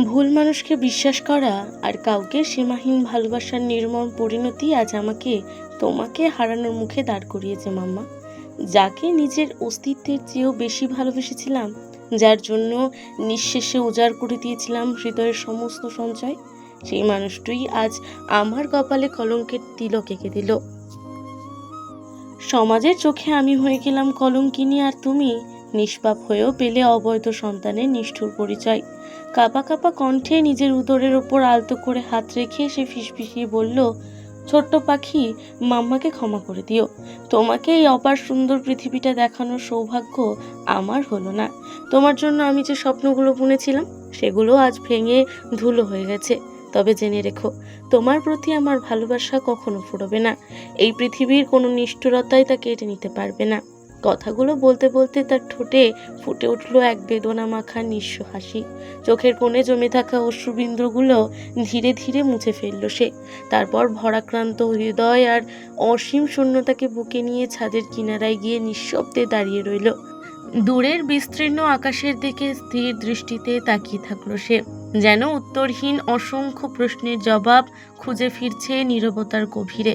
ভুল মানুষকে বিশ্বাস করা আর কাউকে সীমাহীন ভালোবাসার নির্মম পরিণতি আজ আমাকে তোমাকে হারানোর মুখে দাঁড় করিয়েছে মাম্মা। যাকে নিজের অস্তিত্বের চেয়েও বেশি ভালোবেসেছিলাম, যার জন্য নিঃশেষে উজাড় করে দিয়েছিলাম হৃদয়ের সমস্ত সঞ্চয়, সেই মানুষটিই আজ আমার কপালে কলঙ্কের তিলক এঁকে দিল। সমাজের চোখে আমি হয়ে গেলাম কলঙ্কিনী, আর তুমি নিষ্পাপ হয়েও পেলে অবৈধ সন্তানের নিষ্ঠুর পরিচয়। কাঁপা কাঁপা কণ্ঠে নিজের উদরের ওপর আলতো করে হাত রেখে সে ফিসফিসিয়ে বলল, ছোট্ট পাখি, মাম্মাকে ক্ষমা করে দিও। তোমাকে এই অপার সুন্দর পৃথিবীটা দেখানোর সৌভাগ্য আমার হলো না। তোমার জন্য আমি যে স্বপ্নগুলো বুনেছিলাম সেগুলো আজ ভেঙে ধুলো হয়ে গেছে। তবে জেনে রেখো, তোমার প্রতি আমার ভালোবাসা কখনো ফুরবে না। এই পৃথিবীর কোনো নিষ্ঠুরতাই তা কেটে নিতে পারবে না। কথাগুলো বলতে বলতে তার ঠোঁটে ফুটে উঠল এক বেদনা মাখা নিঃস্ব হাসি। চোখের কোণে জমে থাকা অশ্রুবিন্দুগুলো ধীরে ধীরে মুছে ফেলল সে। তারপর ভরাক্রান্ত হৃদয় আর অসীম শূন্যতাকে বুকে নিয়ে ছাদের কিনারায় গিয়ে নিঃশব্দে দাঁড়িয়ে রইল। দূরের বিস্তীর্ণ আকাশের দিকে স্থির দৃষ্টিতে তাকিয়ে থাকলো সে, যেন উত্তরহীন অসংখ্য প্রশ্নের জবাব খুঁজে ফিরছে নীরবতার গভীরে।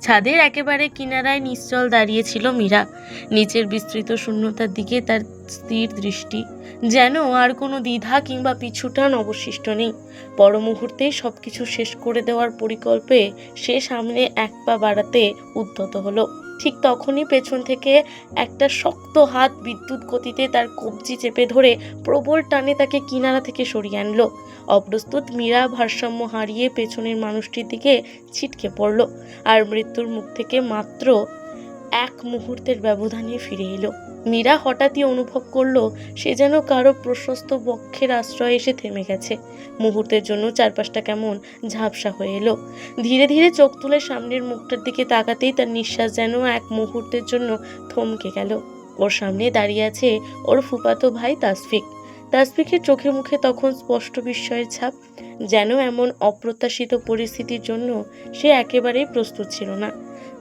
ছাদের একেবারে কিনারায় নিশ্চল দাঁড়িয়েছিল মীরা। নিচের বিস্তৃত শূন্যতার দিকে তার স্থির দৃষ্টি, যেন আর কোনো দ্বিধা কিংবা পিছুটান অবশিষ্ট নেই। পর মুহূর্তে সবকিছু শেষ করে দেওয়ার পরিকল্পে সে সামনে এক পা বাড়াতে উদ্যত হলো। ঠিক তখনই পেছন থেকে একটা শক্ত হাত বিদ্যুৎ গতিতে তার কবজি চেপে ধরে প্রবল টানে তাকে কিনারা থেকে সরিয়ে আনলো। অপ্রস্তুত মীরা ভারসাম্য হারিয়ে পেছনের মানুষটির দিকে ছিটকে পড়ল, আর মৃত্যুর মুখ থেকে মাত্র এক মুহূর্তের ব্যবধানে ফিরে এলো। মীরা হঠাৎই অনুভব করলো সে যেন কারো প্রশস্ত বক্ষের আশ্রয়ে এসে থেমে গেছে। মুহূর্তের জন্য চারপাশটা কেমন ঝাপসা হয়ে এলো। ধীরে ধীরে চোখ তুলে সামনের মুখটার দিকে তাকাতেই তার নিঃশ্বাস যেন এক মুহূর্তের জন্য থমকে গেল। ওর সামনে দাঁড়িয়ে আছে ওর ফুফাতো ভাই তাসফিক। তাসফিকের চোখে মুখে তখন স্পষ্ট বিস্ময়ের ছাপ, যেন এমন অপ্রত্যাশিত পরিস্থিতির জন্য সে একেবারেই প্রস্তুত ছিল না।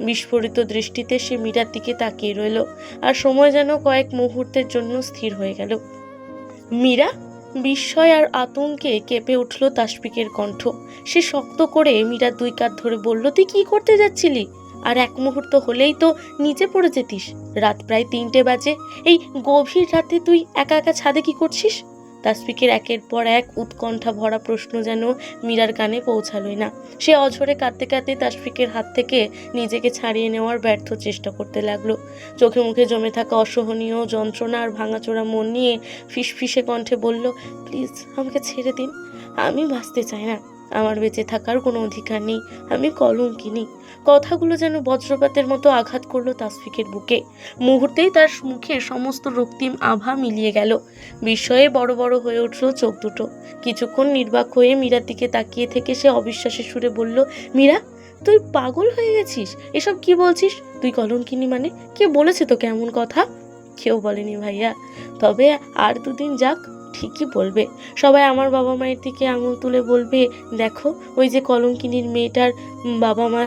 বিস্ফোরিত দৃষ্টিতে সে মীরার দিকে তাকিয়ে রইল, আর সময় যেন কয়েক মুহূর্তের জন্য স্থির হয়ে গেল। মীরা! বিস্ময় আর আতঙ্কে কেঁপে উঠল তাসফিকের কণ্ঠ। সে শক্ত করে মীরার দুই কাঁধ ধরে বলল, তুই কি করতে যাচ্ছিলি? আর এক মুহূর্ত হলেই তো নিচে পড়ে যেতিস। রাত প্রায় 3টে বাজে। এই গভীর রাতে তুই একা একা ছাদে কি করছিস? তাসফিকের একের পর এক উৎকণ্ঠা ভরা প্রশ্ন যেন মীরার কানে পৌঁছালোই না। সে অঝরে কাঁদতে কাঁদতে তাসফিকের হাত থেকে নিজেকে ছাড়িয়ে নেওয়ার ব্যর্থ চেষ্টা করতে লাগলো। চোখে মুখে জমে থাকা অসহনীয় যন্ত্রণা আর ভাঙাচোরা মন নিয়ে ফিসফিসে কণ্ঠে বলল, প্লিজ আমাকে ছেড়ে দিন। আমি বাঁচতে চাই না। আমার বেঁচে থাকার কোনো অধিকার নেই। আমি কলঙ্কিনী। কথাগুলো যেন বজ্রপাতের মতো আঘাত করলো তাসফিকের বুকে। মুহূর্তেই তার মুখে সমস্ত রক্তিম আভা মিলিয়ে গেল। বিস্ময়ে বড় বড় হয়ে উঠল চোখ দুটো। কিছুক্ষণ নির্বাক হয়ে মীরার দিকে তাকিয়ে থেকে সে অবিশ্বাসের সুরে বলল, মীরা, তুই পাগল হয়ে গেছিস? এসব কি বলছিস? তুই কলঙ্কিনী মানে? কে বলেছে তোকে এমন কথা? কেউ বলেনি ভাইয়া, তবে আর 2 দিন যাক, ঠিকই বলবে। সবাই আমার বাবা মায়ের দিকে আঙুল তুলে বলবে, দেখো ওই যে কলঙ্কিনীর মেয়েটার বাবা মা।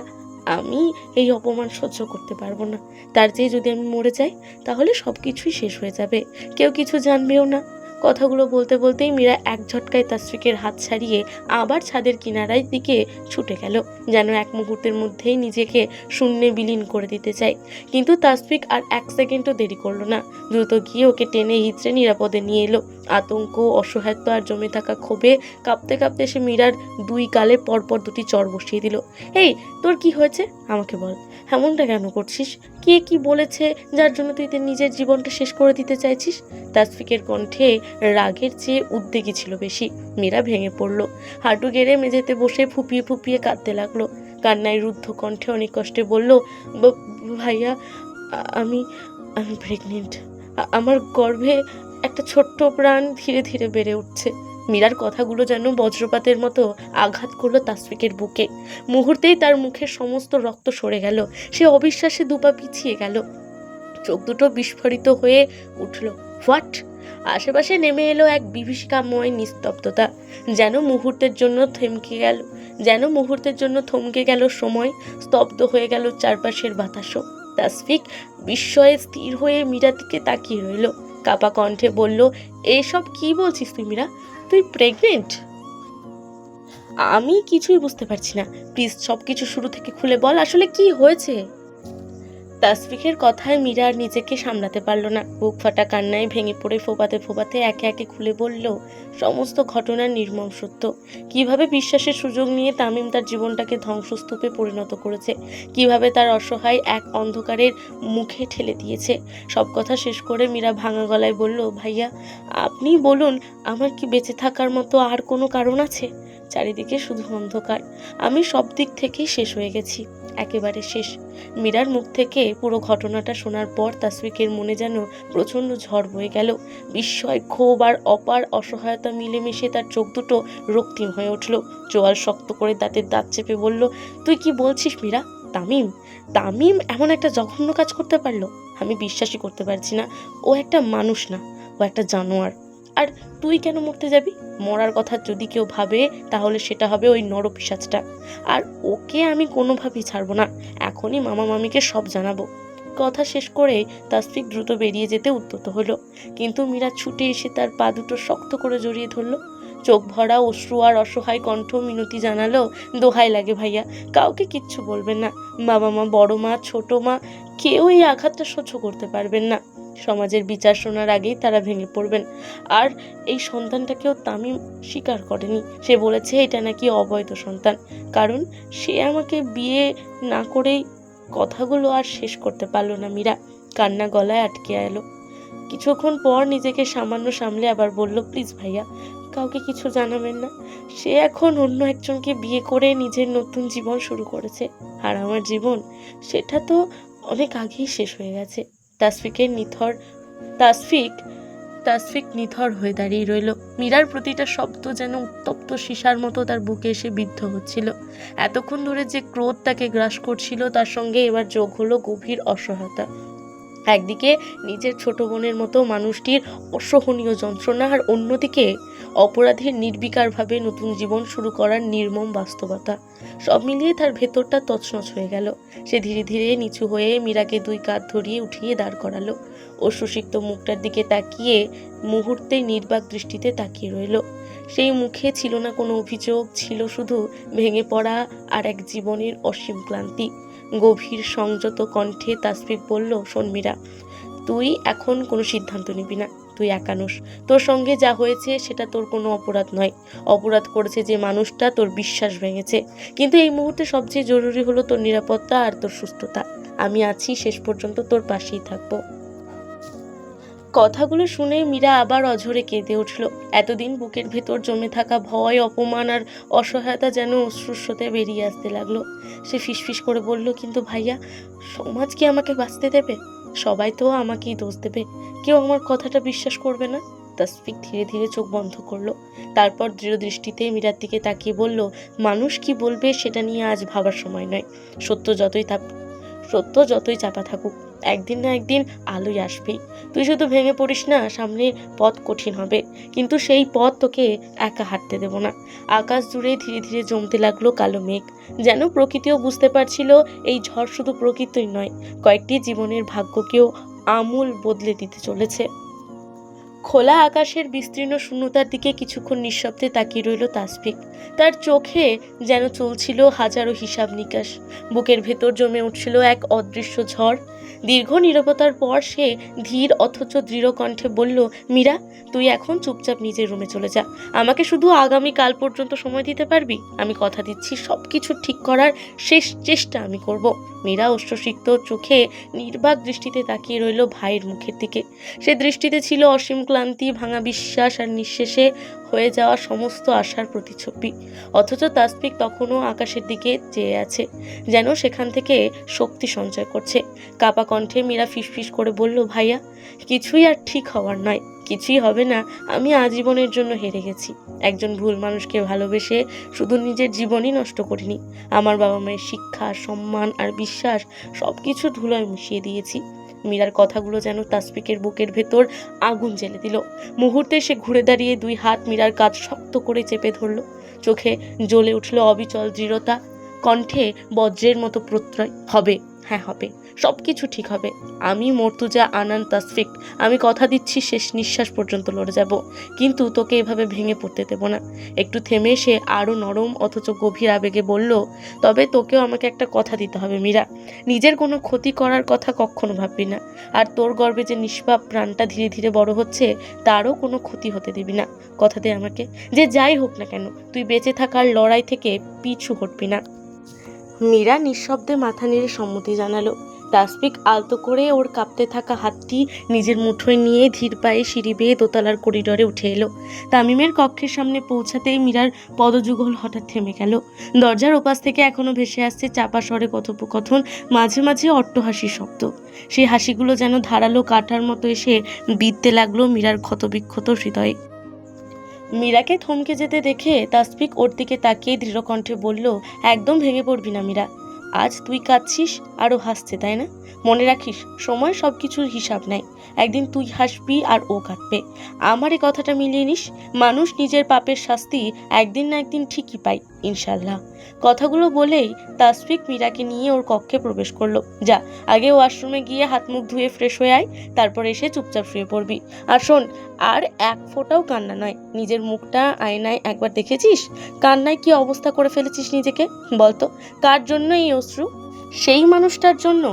আমি এই অপমান সহ্য করতে পারবো না। তার চেয়ে যদি আমি মরে যাই তাহলে সব কিছুই শেষ হয়ে যাবে, কেউ কিছু জানবেও না। কথাগুলো বলতে বলতেই মীরা এক ঝটকায় তাসফিকের হাত ছাড়িয়ে আবার ছাদের কিনারায় দিকে ছুটে গেল, যেন এক মুহূর্তের মধ্যেই নিজেকে শূন্যে বিলীন করে দিতে চায়। কিন্তু তাসফিক আর 1 সেকেন্ডও দেরি করলো না। দ্রুত গিয়ে ওকে টেনে হিঁচড়ে নিরাপদে নিয়ে এলো। আতঙ্ক, অসহায়ত্ব আর জমে থাকা ক্ষোভে কাঁপতে কাঁপতে সে মীরার 2 গালে পরপর 2টি চড় বসিয়ে দিল। এই, তোর কি হয়েছে? আমাকে বল, এমনটা কেন করছিস? কে কি বলেছে যার জন্য তুই তোর নিজের জীবনটা শেষ করে দিতে চাইছিস? তাসফিকের কণ্ঠে রাগের চেয়ে উদ্বেগী ছিল বেশি। মীরা ভেঙে পড়ল। হাঁটু গেড়ে মেঝেতে বসে ফুপিয়ে ফুপিয়ে কাঁদতে লাগলো। কান্নায় রুদ্ধ কণ্ঠে অনেক কষ্টে বলল, ভাইয়া, আমি আমি প্রেগনেন্ট। আমার গর্ভে একটা ছোট্ট প্রাণ ধীরে ধীরে বেড়ে উঠছে। মীরার কথাগুলো যেন বজ্রপাতের মতো আঘাত করলো তাসফিকের বুকে। মুহূর্তেই তার মুখের সমস্ত রক্ত সরে গেল। সে অবিশ্বাসে 2 পা পিছিয়ে গেল। চোখ দুটো বিস্ফোরিত হয়ে উঠল। হোয়াট? আশেপাশে নেমে এলো এক বিভীষিকাময় নিস্তব্ধতা। যেন মুহূর্তের জন্য থমকে গেল সময়। স্তব্ধ হয়ে গেল চারপাশের বাতাসও। তাসফিক বিস্ময়ে স্থির হয়ে মীরার দিকে তাকিয়ে রইল। কাপা কণ্ঠে বলল, এসব কি বলছিস তুই মীরা? তুই প্রেগনেন্ট? আমি কিছুই বুঝতে পারছি না, প্লিজ সব কিছু শুরু থেকে খুলে বল, আসলে কি হয়েছে? তাসফিকের কথায় মীরা আর নিজেকে সামলাতে পারল না, বুক ফাটা কান্নায় ভেঙে পড়ে ফোপাতে ফোপাতে একে একে খুলে বলল সমস্ত ঘটনার নির্মম সত্য। কিভাবে বিশ্বাসের সুযোগ নিয়ে তামিম তার জীবনটাকে ধ্বংসস্তূপে পরিণত করেছে, কিভাবে তার অসহায় এক অন্ধকারের মুখে ঠেলে দিয়েছে। সব কথা শেষ করে মীরা ভাঙা গলায় বলল, ভাইয়া আপনি বলুন, আমার কি বেঁচে থাকার মতো আর কোনো কারণ আছে? চারিদিকে শুধু অন্ধকার, আমি সব দিক থেকেই শেষ হয়ে গেছি, একেবারে শেষ। মীরার মুখ থেকে পুরো ঘটনাটা শোনার পর তাসফিকের মনে যেন প্রচন্ড ঝড় বয়ে গেল। বিস্ময়, ক্ষোভ আর অপার অসহায়তা মিলেমিশে তার চোখ দুটো রক্তিম হয়ে উঠল। চোয়াল শক্ত করে দাঁতের দাঁত চেপে বলল, তুই কি বলছিস মীরা? তামিম তামিম এমন একটা জঘন্য কাজ করতে পারলো? আমি বিশ্বাসই করতে পারছি না। ও একটা মানুষ না, ও একটা জানোয়ার। আর তুই কেন মরতে যাবি? মরার কথা যদি কেউ ভাবে তাহলে সেটা হবে ওই নরপিশাচটা। আর ওকে আমি কোনোভাবেই ছাড়বো না, এখনই মামা মামিকে সব জানাবো। কথা শেষ করে তাসফিক দ্রুত বেরিয়ে যেতে উদ্যত হলো, কিন্তু মীরা ছুটে এসে তার পা দুটো শক্ত করে জড়িয়ে ধরলো। চোখ ভরা অশ্রু আর অসহায় কণ্ঠ মিনতি জানালো, দোহাই লাগে ভাইয়া, কাউকে কিচ্ছু বলবেন না। বাবা মা, বড় মা, ছোট মা, কেউ এই আঘাতটা সহ্য করতে পারবেন না। সমাজের বিচার শোনার আগেই তারা ভেঙে পড়বেন। আর এই সন্তানটাকেও তামিম স্বীকার করেনি, সে বলেছে এটা নাকি অবৈধ সন্তান, কারণ সে আমাকে বিয়ে না করেই। কথাগুলো আর শেষ করতে পারলো না মীরা, কান্না গলায় আটকে এলো। কিছুক্ষণ পর নিজেকে সামান্য সামলে আবার বলল, প্লিজ ভাইয়া, কাউকে কিছু জানাবেন না। সে এখন অন্য একজনকে বিয়ে করে নিজের নতুন জীবন শুরু করেছে, আর আমার জীবন, সেটা তো অনেক আগেই শেষ হয়ে গেছে। তাসফিক নিথর হয়ে দাঁড়িয়ে রইল। মীরার প্রতিটা শব্দ যেন উত্তপ্ত সীসার মতো তার বুকে এসে বিদ্ধ হচ্ছিল। এতক্ষণ ধরে যে ক্রোধ তাকে গ্রাস করছিল, তার সঙ্গে এবার যোগ হলো গভীর অসহায়তা। একদিকে নিজের ছোট বোনের মতো মানুষটির অসহনীয় যন্ত্রণা, আর অন্যদিকে অপরাধীর নির্বিকারভাবে নতুন জীবন শুরু করার নির্মম বাস্তবতা। সব মিলিয়ে তার ভেতরটা তছনছ হয়ে গেল। সে ধীরে ধীরে নিচু হয়ে মীরাকে দুই কাঁধ ধরিয়ে উঠিয়ে দাঁড় করালো। ও সুষিক্ত মুখটার দিকে তাকিয়ে মুহূর্তে নির্বাক দৃষ্টিতে তাকিয়ে রইল। সেই মুখে ছিল না কোনো অভিযোগ, ছিল শুধু ভেঙে পড়া আর এক জীবনের অসীম ক্লান্তি। গভীর সংযত কণ্ঠে তাসফিক বলল, শোন মীরা, তুই এখন কোনো সিদ্ধান্ত নিবি না। তুই একানোস, তোর সঙ্গে যা হয়েছে সেটা তোর কোনো অপরাধ নয়। অপরাধ করেছে যে মানুষটা তোর বিশ্বাস ভেঙেছে। কিন্তু এই মুহূর্তে সবচেয়ে জরুরি হলো তোর নিরাপত্তা আর তোর সুস্থতা। আমি আছি, শেষ পর্যন্ত তোর পাশেই থাকবো। কথাগুলো শুনে মীরা আবার অঝরে কেঁদে উঠল। এতদিন বুকের ভেতর জমে থাকা ভয়, অপমান আর অসহায়তা যেন অশ্রুস্রোতে বেরিয়ে আসতে লাগলো। সে ফিসফিস করে বলল, কিন্তু ভাইয়া, সমাজ কি আমাকে বাঁচতে দেবে? সবাই তো আমাকেই দোষ দেবে, কেউ আমার কথাটা বিশ্বাস করবে না। তাসফিক ধীরে ধীরে চোখ বন্ধ করলো, তারপর দৃঢ় দৃষ্টিতে মীরার দিকে তাকিয়ে বলল, মানুষ কি বলবে সেটা নিয়ে আজ ভাবার সময় নয়। সত্য যতই চাপা থাকুক, একদিন না একদিন আলোই আসবেই। তুই শুধু ভেঙে পড়িস না, সামনে পথ কঠিন হবে, কিন্তু সেই পথ তোকে একা হাঁটতে দেব না। আকাশ জুড়ে ধীরে ধীরে জমতে লাগলো কালো মেঘ, যেন প্রকৃতিও বুঝতে পারছিল এই ঝড় শুধু প্রকৃতিই নয়, কয়েকটি জীবনের ভাগ্যকেও আমূল বদলে দিতে চলেছে। খোলা আকাশের বিস্তীর্ণ শূন্যতার দিকে কিছুক্ষণ নিঃশব্দে তাকিয়ে রইল তাসফিক। তার চোখে যেন চলছিল হাজারো হিসাব নিকাশ। বুকের ভেতর জমে উঠছিল এক অদৃশ্য ঝড়। দীর্ঘ নীরবতার পর সে ধীর অথচ দৃঢ় কণ্ঠে বলল, মীরা, তুই এখন চুপচাপ নিজের রুমে চলে যা। আমাকে শুধু আগামী কাল পর্যন্ত সময় দিতে পারবি? আমি কথা দিচ্ছি, সব কিছু ঠিক করার শেষ চেষ্টা আমি করব। মীরা অশ্রুসিক্ত চোখে নির্বাক দৃষ্টিতে তাকিয়ে রইল ভাইয়ের মুখের দিকে। সে দৃষ্টিতে ছিল অসীম ক্লান্তি, ভাঙা বিশ্বাস আর নিঃশেষে হয়ে যাওয়া সমস্ত আশার প্রতিচ্ছবি। অথচ তাসফিক তখনও আকাশের দিকে চেয়ে আছে, যেন সেখান থেকে শক্তি সঞ্চয় করছে। কাপা কণ্ঠে মীরা ফিসফিস করে বলল, ভাইয়া, কিছুই আর ঠিক হওয়ার নয়, কিছুই হবে না। আমি আজীবনের জন্য হেরে গেছি। একজন ভুল মানুষকে ভালোবেসে শুধু নিজের জীবনই নষ্ট করিনি, আমার বাবা মায়ের শিক্ষা, সম্মান আর বিশ্বাস সবকিছু ধুলোয় মিশিয়ে দিয়েছি। মীরার কথাগুলো যেন তাসফিকের বুকের ভেতর আগুন জ্বেলে দিল। মুহূর্তে সে ঘুরে দাঁড়িয়ে দুই হাত মীরার কাঁধ শক্ত করে চেপে ধরল। চোখে জ্বলে উঠল অবিচল দৃঢ়তা, কণ্ঠে বজ্রের মতো প্রত্যয়, হবে, হ্যাঁ হবে, সব কিছু ঠিক হবে। আমি মর্তুজা আনান তাসফিক, আমি কথা দিচ্ছি শেষ নিঃশ্বাস পর্যন্ত লড়ে যাব, কিন্তু তোকে এভাবে ভেঙে পড়তে দেব না। একটু থেমে সে আরও নরম অথচ গভীর আবেগে বলল, তবে তোকেও আমাকে একটা কথা দিতে হবে মীরা, নিজের কোনো ক্ষতি করার কথা কখনো ভাববি না, আর তোর গর্বে যে নিষ্পাপ প্রাণটা ধীরে ধীরে বড় হচ্ছে তারও কোনো ক্ষতি হতে দিবি না। কথা দে আমাকে, যে যাই হোক না কেন তুই বেঁচে থাকার লড়াই থেকে পিছু হটবি না। মীরা নিঃশব্দে মাথা নেড়ে সম্মতি জানালো। তাসফিক আলতো করে ওর কাঁপতে থাকা হাতটি নিজের মুঠোয় নিয়ে ধীর পায়ে সিঁড়ি বেয়ে দোতলার করিডরে উঠে এলো। তামিমের কক্ষের সামনে পৌঁছাতেই মীরার পদযুগল হঠাৎ থেমে গেল। দরজার ওপাশ থেকে এখনো ভেসে আসছে চাপা স্বরে কথোপকথন, মাঝে মাঝে অট্টহাসির শব্দ। সেই হাসিগুলো যেন ধারালো কাঁটার মতো এসে বিঁধতে লাগলো মীরার ক্ষতবিক্ষত হৃদয়ে। মীরাকে থমকে যেতে দেখে তাসফিক ওর দিকে তাকিয়ে দৃঢ় কণ্ঠে বলল, একদম ভেঙে পড়বি না মীরা। আজ তুই কাঁদছিস আরও হাসছে, তাই না? মনে রাখিস, সময় সব কিছুর হিসাব নেয়। একদিন তুই হাসবি আর ও কাঁদবে। আমার এই কথাটা মিলিয়ে নিস, মানুষ নিজের পাপের শাস্তি একদিন না একদিন ঠিকই পায়, ইনশাল্লাহ। কথাগুলো বলেই তাসফিক মীরাকে নিয়ে ওর কক্ষে প্রবেশ করলো। যা, আগে ওয়াশরুমে গিয়ে হাত মুখ ধুয়ে ফ্রেশ হয়ে আয়, তারপর এসে চুপচাপ শুয়ে পড়বি। আর শোন, আর এক ফোঁটাও কান্না নয়। নিজের মুখটা আয়নায় একবার দেখেছিস? কান্নায় কি অবস্থা করে ফেলেছিস নিজেকে? বলতো, কার জন্য এই অশ্রু? সেই মানুষটার জন্য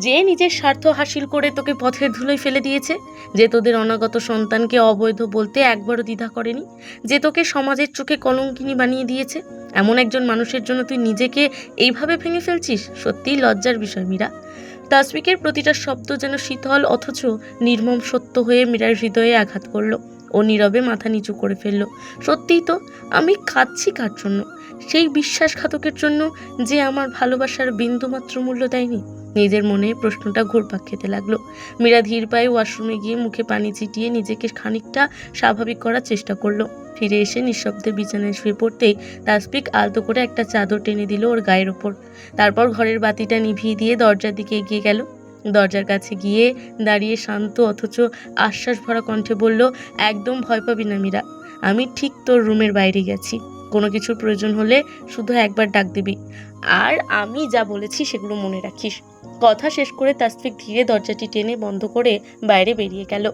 যে নিজের স্বার্থ হাসিল করে তোকে পথের ধুলোয় ফেলে দিয়েছে, যে তোদের অনাগত সন্তানকে অবৈধ বলতে একবারও দ্বিধা করেনি, যে তোকে সমাজের চোখে কলঙ্কিনী বানিয়ে দিয়েছে। এমন একজন মানুষের জন্য তুই নিজেকে এইভাবে ভেঙে ফেলছিস? সত্যিই লজ্জার বিষয় মীরা। তাসফিকের প্রতিটা শব্দ যেন শীতল অথচ নির্মম সত্য হয়ে মীরার হৃদয়ে আঘাত করলো। ও নীরবে মাথা নিচু করে ফেলল। সত্যিই তো, আমি কাঁদছি কার জন্য? সেই বিশ্বাসঘাতকের জন্য যে আমার ভালোবাসার বিন্দুমাত্র মূল্য দেয়নি। নিজের মনে প্রশ্নটা ঘুরপাক খেতে লাগলো। মীরা ধীর পায়ে ওয়াশরুমে গিয়ে মুখে পানি ছিটিয়ে নিজেকে খানিকটা স্বাভাবিক করার চেষ্টা করলো। ফিরে এসে নিঃশব্দে বিছানায় শুয়ে পড়তেই তাসফিক আলতো করে একটা চাদর টেনে দিল ওর গায়ের ওপর। তারপর ঘরের বাতিটা নিভিয়ে দিয়ে দরজার দিকে এগিয়ে গেল। দরজার কাছে গিয়ে দাঁড়িয়ে শান্ত অথচ আশ্বাস ভরা কণ্ঠে বলল, একদম ভয় পাবি না মীরা, আমি ঠিক তোর রুমের বাইরে গেছি। কোনো কিছুর প্রয়োজন হলে শুধু একবার ডাক দিবি, আর আমি যা বলেছি সেগুলো মনে রাখিস। কথা শেষ করে তাসফিক ধীরে দরজাটি টেনে বন্ধ করে বাইরে বেরিয়ে গেল।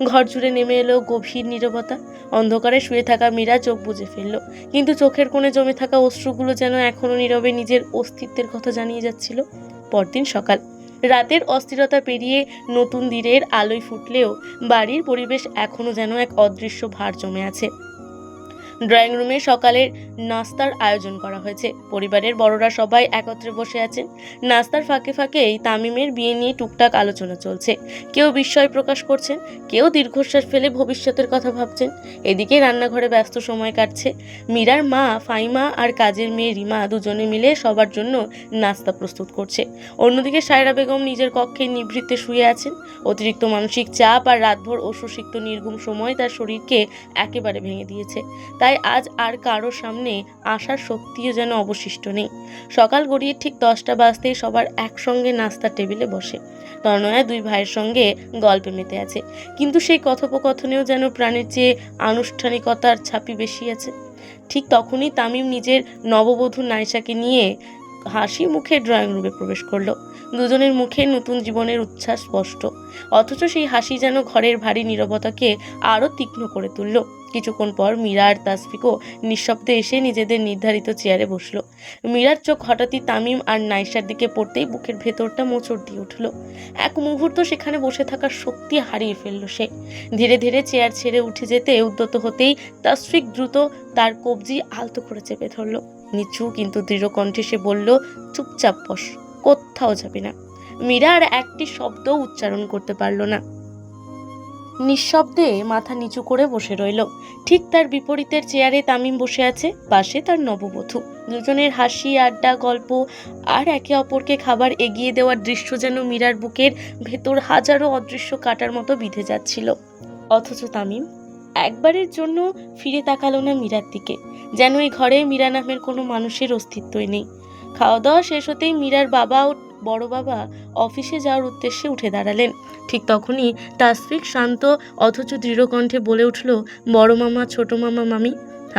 ঘর জুড়ে নেমে এলো গভীর নীরবতা। অন্ধকারে শুয়ে থাকা মীরা চোখ বুজে ফেলল, কিন্তু চোখের কোণে জমে থাকা অশ্রুগুলো যেন এখনো নীরবে নিজের অস্তিত্বের কথা জানিয়ে যাচ্ছিল। পরদিন সকাল। রাতের অস্থিরতা পেরিয়ে নতুন দিনের আলোয় ফুটলেও বাড়ির পরিবেশ এখনো যেন এক অদৃশ্য ভার জমে আছে। ড্রয়িং রুমে সকালের নাস্তার আয়োজন করা হয়েছে। পরিবারের বড়রা সবাই একত্রে বসে আছেন। নাস্তার ফাঁকে ফাঁকেই তামিমের বিয়ে নিয়ে টুকটাক আলোচনা চলছে। কেউ বিস্ময় প্রকাশ করছেন, কেউ দীর্ঘশ্বাস ফেলে ভবিষ্যতের কথা ভাবছেন। এদিকে রান্নাঘরে ব্যস্ত সময় কাটছে। মীরার মা ফাইমা আর কাজের মেয়ে রিমা দুজনে মিলে সবার জন্য নাস্তা প্রস্তুত করছে। অন্যদিকে সায়রা বেগম নিজের কক্ষে নিভৃতে শুয়ে আছেন। অতিরিক্ত মানসিক চাপ আর রাতভর অশ্রুসিক্ত নির্ঘুম সময় তার শরীরকে একেবারে ভেঙে দিয়েছে। তাই আজ আর কারো সামনে আসার শক্তিও যেন অবশিষ্ট নেই। সকাল গড়িয়ে ঠিক 10টা বাজতেই সবার একসঙ্গে নাস্তার টেবিলে বসে। তনয়া দুই ভাইয়ের সঙ্গে গল্পে মেতে আছে, কিন্তু সেই কথোপকথনেও যেন প্রাণের চেয়ে আনুষ্ঠানিকতার ছাপি বেশি আছে। ঠিক তখনই তামিম নিজের নববধূ নাইশাকে নিয়ে হাসি মুখে ড্রয়িং রুমে প্রবেশ করলো। দুজনের মুখে নতুন জীবনের উচ্ছ্বাস স্পষ্ট, অথচ সেই হাসি যেন ঘরের ভারী নীরবতাকে আরও তীক্ষ্ণ করে তুলল। কিছুক্ষণ পর মীরা আর তাসফিকও নিঃশব্দে এসে নিজেদের নির্ধারিত চেয়ারে বসলো। মীরার চোখ হঠাৎই তামিম আর নাইশার দিকে পড়তেই বুকের ভেতরটা মোচড় দিয়ে উঠল। এক মুহূর্ত সেখানে বসে থাকার শক্তি হারিয়ে ফেলল সে। ধীরে ধীরে চেয়ার ছেড়ে উঠে যেতে উদ্যত হতেই তাসফিক দ্রুত তার কবজি আলতো করে চেপে ধরল। নিচু কিন্তু দৃঢ় কণ্ঠে সে বলল, চুপচাপ বস, কোথাও যাবে না। মীরা আর একটি শব্দ উচ্চারণ করতে পারল না। নিঃশব্দে মাথা নিচু করে বসে রইল। ঠিক তার বিপরীতের চেয়ারে তামিম বসে আছে, পাশে তার নববধূ। দুজনের হাসি, আড্ডা, গল্প আর একে অপরকে খাবার এগিয়ে দেওয়ার দৃশ্য যেন মীরার বুকের ভেতর হাজারো অদৃশ্য কাঁটার মতো বিঁধে যাচ্ছিল। অথচ তামিম একবারের জন্য ফিরে তাকালো না মীরার দিকে, যেন এই ঘরে মীরা নামের কোনো মানুষের অস্তিত্বই নেই। খাওয়া দাওয়া শেষ হতেই মীরার বাবা ও বড় বাবা অফিসে যাওয়ার উদ্দেশ্যে উঠে দাঁড়ালেন। ঠিক তখনই তাসফিক শান্ত অথচ দৃঢ় কণ্ঠে বলে উঠল, বড় মামা, ছোট মামা, মামি,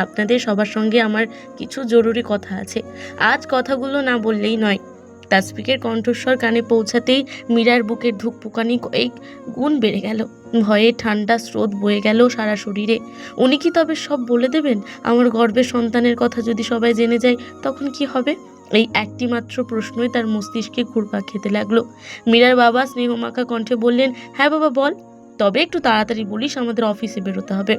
আপনাদের সবার সঙ্গে আমার কিছু জরুরি কথা আছে। আজ কথাগুলো না বললেই নয়। তাসফিকের কণ্ঠস্বর কানে পৌঁছাতেই মীরার বুকের ধুকপুকানি কয়েক গুণ বেড়ে গেল। ভয়ে ঠান্ডা স্রোত বয়ে গেল সারা শরীরে। উনি কি তবে সব বলে দেবেন? আমার গর্ভের সন্তানের কথা যদি সবাই জেনে যায় তখন কি হবে? এই একটি মাত্র প্রশ্নই তার মস্তিষ্কে ঘুরপাক খেতে লাগলো। মীরার বাবা স্নেহমাখা কণ্ঠে বললেন, হ্যাঁ বাবা বল, তবে একটু তাড়াতাড়ি বলিস, আমাদের অফিসে বেরোতে হবে।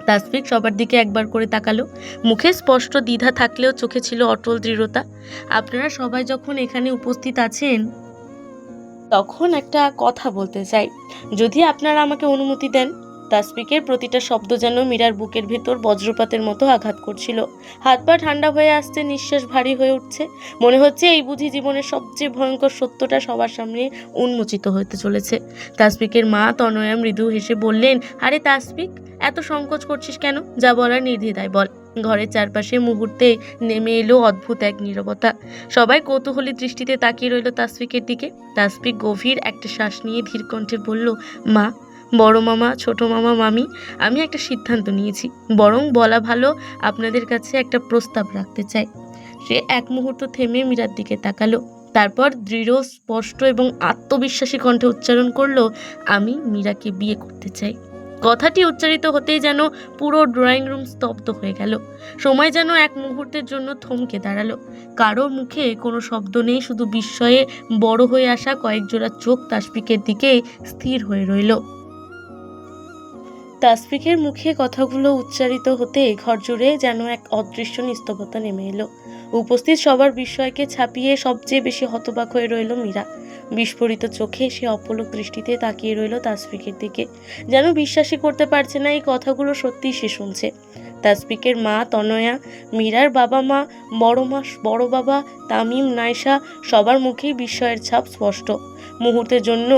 তাসফিক সবার দিকে একবার করে তাকালো। মুখে স্পষ্ট দ্বিধা থাকলেও চোখে ছিল অটল দৃঢ়তা। আপনারা সবাই যখন এখানে উপস্থিত আছেন তখন একটা কথা বলতে চাই, যদি আপনারা আমাকে অনুমতি দেন। তাসফিকের প্রতিটা শব্দ যেন মীরার বুকের ভেতর বজ্রপাতের মতো আঘাত করছিল। হাত পা ঠান্ডা হয়ে আসছে, নিঃশ্বাস ভারী হয়ে উঠছে। মনে হচ্ছে এই বুঝি জীবনের সবচেয়ে ভয়ঙ্কর সত্যটা সবার সামনে উন্মোচিত হতে চলেছে। তাসফিকের মা তনয়া মৃদু হেসে বললেন, আরে তাসফিক, এত সংকোচ করছিস কেন? যা বলার নির্দ্বিধায় বল। ঘরের চারপাশে মুহূর্তে নেমে এলো অদ্ভুত এক নীরবতা। সবাই কৌতূহলী দৃষ্টিতে তাকিয়ে রইল তাসফিকের দিকে। তাসফিক গভীর একটা শ্বাস নিয়ে ধীর কণ্ঠে বলল, মা, বড় মামা, ছোট মামা, মামি, আমি একটা সিদ্ধান্ত নিয়েছি। বরং বলা ভালো, আপনাদের কাছে একটা প্রস্তাব রাখতে চাই। সে এক মুহূর্ত থেমে মীরার দিকে তাকালো, তারপর দৃঢ়, স্পষ্ট এবং আত্মবিশ্বাসী কণ্ঠে উচ্চারণ করলো, আমি মীরাকে বিয়ে করতে চাই। কথাটি উচ্চারিত হতেই যেন পুরো ড্রয়িং রুম স্তব্ধ হয়ে গেল। সময় যেন এক মুহূর্তের জন্য থমকে দাঁড়ালো। কারো মুখে কোনো শব্দ নেই, শুধু বিস্ময়ে বড় হয়ে আসা কয়েক জোড়া চোখ তাসফিকের দিকে স্থির হয়ে রইল। তাসফিকের মুখে কথাগুলো উচ্চারিত হতে ঘর জুড়ে যেন এক অদৃশ্য নিস্তব্ধতা নেমে এলো। উপস্থিত সবার বিস্ময়কে ছাপিয়ে সবচেয়ে বেশি হতবাক হয়ে রইল মীরা। বিস্ফোরিত চোখে সে অপলক দৃষ্টিতে তাকিয়ে রইল তাসফিকের দিকে, যেন বিশ্বাসই করতে পারছে না এই কথাগুলো সত্যিই সে শুনছে। তাসফিকের মা তনয়া, মীরার বাবা মা, বড় বাবা, তামিম, নাইশা, সবার মুখেই বিস্ময়ের ছাপ স্পষ্ট। মুহূর্তের জন্য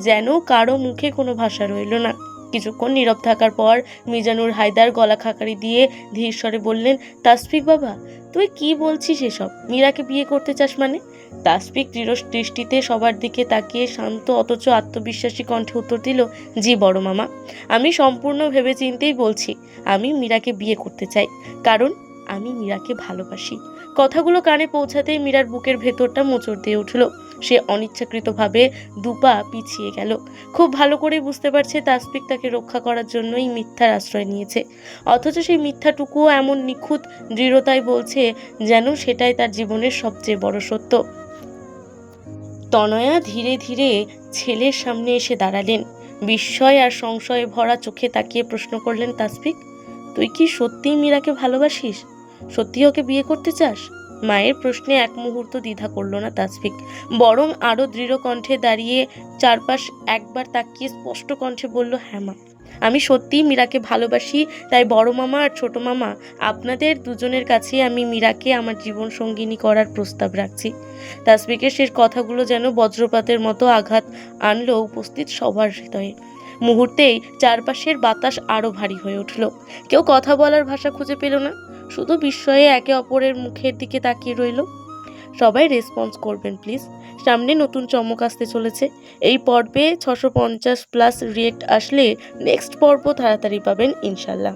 যেন কারো মুখে কোনো ভাষা রইল না। কিছুক্ষণ নীরব থাকার পর মিজানুর হায়দার গলা খাকারি দিয়ে ধীর স্বরে বললেন, তাসফিক বাবা, তুই কি বলছিস এসব? মীরাকে বিয়ে করতে চাস মানে? তাসফিক দৃঢ় দৃষ্টিতে সবার দিকে তাকিয়ে শান্ত অথচ আত্মবিশ্বাসী কণ্ঠে উত্তর দিল, জি বড় মামা, আমি সম্পূর্ণ ভেবেচিন্তেই বলছি। আমি মীরাকে বিয়ে করতে চাই, কারণ আমি মীরাকে ভালোবাসি। কথাগুলো কানে পৌঁছাতেই মীরার বুকের ভেতরটা মোচড় দিয়ে উঠল। সে অনিচ্ছাকৃতভাবে দুপা পিছিয়ে গেল। খুব ভালো করে বুঝতে পারছে তাসফিক তাকে রক্ষা করার জন্যই মিথ্যার আশ্রয় নিয়েছে, অথচ সেই মিথ্যাটুকুও এমন নিখুঁত দৃঢ়তায় বলছে যেন সেটাই তার জীবনের সবচেয়ে বড় সত্য। তনয়া ধীরে ধীরে ছেলের সামনে এসে দাঁড়ালেন। বিস্ময় আর সংশয়ে ভরা চোখে তাকিয়ে প্রশ্ন করলেন, তাসফিক, তুই কি সত্যিই মীরাকে ভালোবাসিস? সত্যি ওকে বিয়ে করতে চাস? মায়ের প্রশ্নে এক মুহূর্ত দ্বিধা করল না তাসফিক, বরং আরো দৃঢ় কণ্ঠে দাঁড়িয়ে চারপাশ একবার তাকিয়ে স্পষ্ট কণ্ঠে বলল, হ্যাঁ মা, আমি সত্যিই মীরাকে ভালোবাসি। তাই বড় মামা আর ছোট মামা, আপনাদের দুজনের কাছে আমি মীরাকে আমার জীবন সঙ্গিনী করার প্রস্তাব রাখছি। তাসফিকের শেষ কথাগুলো যেন বজ্রপাতের মতো আঘাত আনলো উপস্থিত সবার হৃদয়ে। মুহূর্তেই চারপাশের বাতাস আরো ভারী হয়ে উঠল। কেউ কথা বলার ভাষা খুঁজে পেল না, শুধু বিস্ময়ে একে অপরের মুখের দিকে তাকিয়ে রইল। সবাই রেসপন্স করবেন প্লিজ, সামনে নতুন চমক আসতে চলেছে। এই পর্বে 650+ রিয়েক্ট আসলে নেক্সট পর্ব তাড়াতাড়ি পাবেন ইনশাল্লাহ।